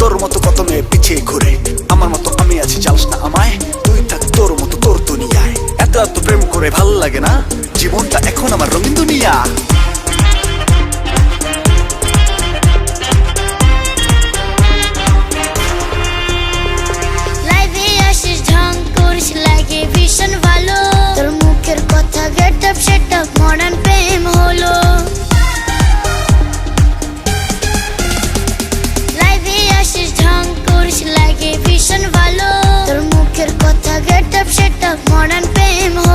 তোর মতো কত মেয়ে পিছিয়ে ঘুরে, আমার মতো আমি আছি, চালস না আমায়। তুই থাক তোর মতো তোর দুনিয়ায়, এত এত প্রেম করে ভাল লাগে না, জীবনটা এখন আমার রঙিন দুনিয়া। লাইভে আসিস ঢং করিস লাগে ভীষণ ভালো, তোর মুখের কথা get up set up modern প্রেম হলো। লাইভে আসিস ঢং করিস লাগে ভীষণ ভালো, তোর মুখের কথা get up set up modern প্রেম হলো।